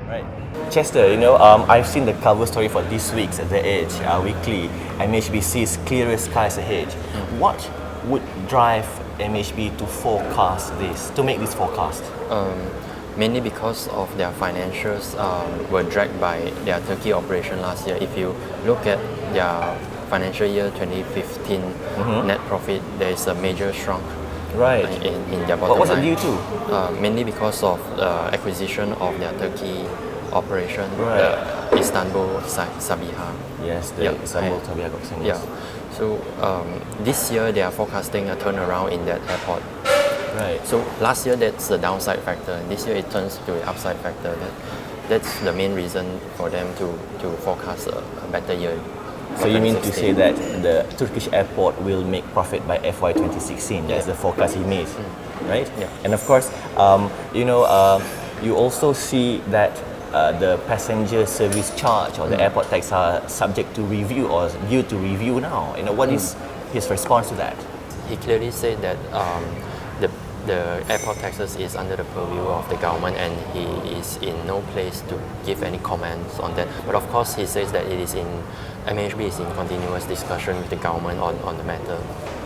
Right. Chester, I've seen the cover story for this week's The Edge weekly. MAHB sees clearer skies ahead. What would drive MAHB to forecast this, to make this forecast? Mainly because of their financials were dragged by their Turkey operation last year. If you look at their financial year 2015 net profit, there is a major shrunk in their bottom line. What was it due to? Mainly because of acquisition of their Turkey operation, the Istanbul Sabiha. Yes, the Istanbul Sabiha Goksen. Yeah. So this year they are forecasting a turnaround in that airport. Right. So last year that's the downside factor, and this year it turns to the upside factor. That's the main reason for them to forecast a better year. So you mean to say that the Turkish airport will make profit by FY 2016? That's the forecast he made, right? Yeah. And of course, you also see that the passenger service charge or the airport tax are subject to review or due to review now. What is his response to that? He clearly said that the airport taxes is under the purview of the government, and he is in no place to give any comments on that. But of course, he says that MAHB is in continuous discussion with the government on the matter.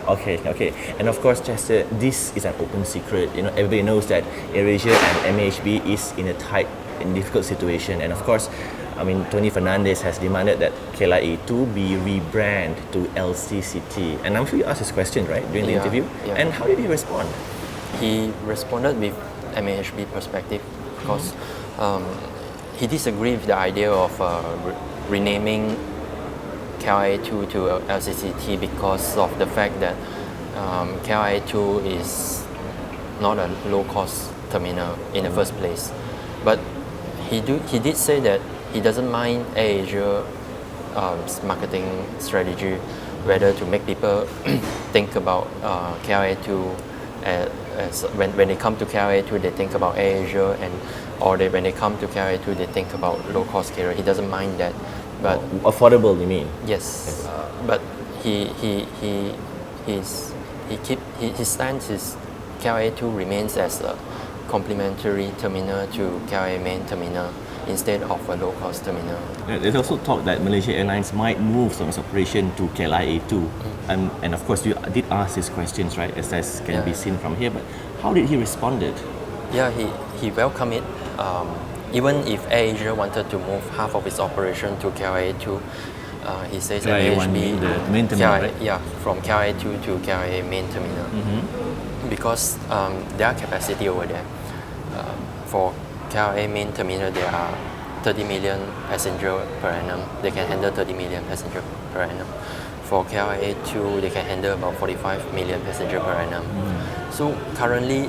Okay. And of course, Chester, this is an open secret. Everybody knows that AirAsia and MAHB is in a tight and difficult situation. And of course, Tony Fernandez has demanded that KLIA2 be rebranded to LCCT. And I'm sure you asked this question, right, during the interview? Yeah. And how did he respond? He responded with MAHB perspective because he disagreed with the idea of renaming KLIA2 to LCCT because of the fact that KLIA2 is not a low-cost terminal in the first place. But he did say that he doesn't mind AirAsia marketing strategy, whether to make people think about KLIA2 when they come to KLIA2 they think about AirAsia, when they come to KLIA2 they think about low-cost carrier. He doesn't mind that. But affordable, you mean? Yes. But his stance is KLIA2 remains as a complementary terminal to KLIA main terminal instead of a low-cost terminal. There's also talk that Malaysia Airlines might move some of its operation to KLIA2. And of course, you did ask these questions, right, as can be seen from here. But how did he respond? Yeah, he welcomed it. Even if AirAsia wanted to move half of its operation to KLIA2, he says that MAHB, the main terminal, right? Yeah, from KLIA2 to KLIA main terminal. Because there are capacity over there. For KLIA main terminal, there are 30 million passenger per annum. They can handle 30 million passenger per annum. For KLIA2, they can handle about 45 million passenger per annum. So currently,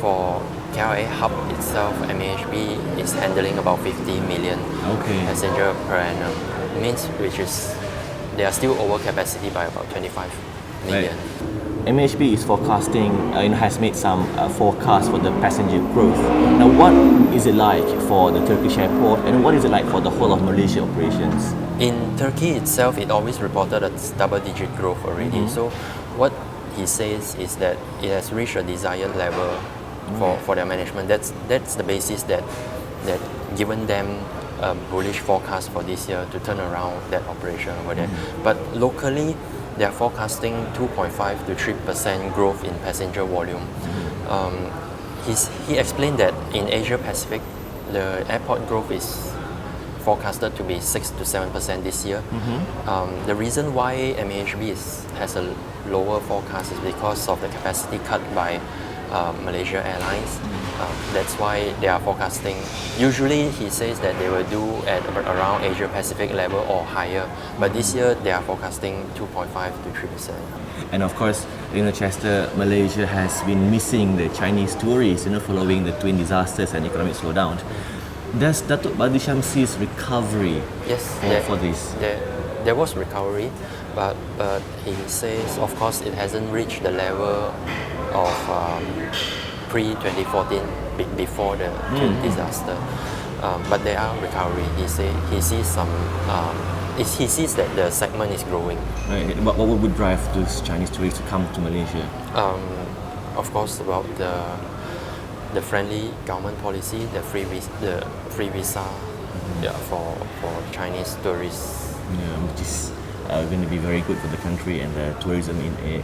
for KLIA hub itself, MAHB is handling about 50 million passenger per annum. It means they are still over capacity by about 25 million. Right. MAHB is forecasting, has made some forecasts for the passenger growth. Now, what is it like for the Turkish airport, and what is it like for the whole of Malaysia operations? In Turkey itself, it always reported a double-digit growth already. So, what he says is that it has reached a desired level for their management. That's the basis that given them a bullish forecast for this year to turn around that operation over there. But locally, they are forecasting 2.5 to 3% growth in passenger volume. He explained that in Asia Pacific, the airport growth is forecasted to be 6 to 7% this year. The reason why MAHB has a lower forecast is because of the capacity cut by Malaysia Airlines. That's why they are forecasting. Usually, he says that they will do at around Asia Pacific level or higher. But this year, they are forecasting 2.5 to 3%. And of course, Chester, Malaysia has been missing the Chinese tourists, following the twin disasters and economic slowdown. Does Datuk Badlisham see recovery for this? There was recovery, but he says, of course, it hasn't reached the level of pre-2014, before the twin disaster. But there are recovery. He sees that the segment is growing. Right. What would drive those Chinese tourists to come to Malaysia? Of course, about the friendly government policy, the free visa, for Chinese tourists. Yeah, which is going to be very good for the country and the tourism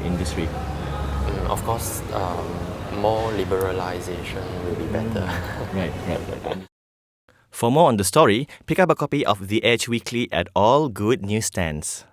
industry. Of course, more liberalization will be better. Right. For more on the story, pick up a copy of The Edge Weekly at all good newsstands.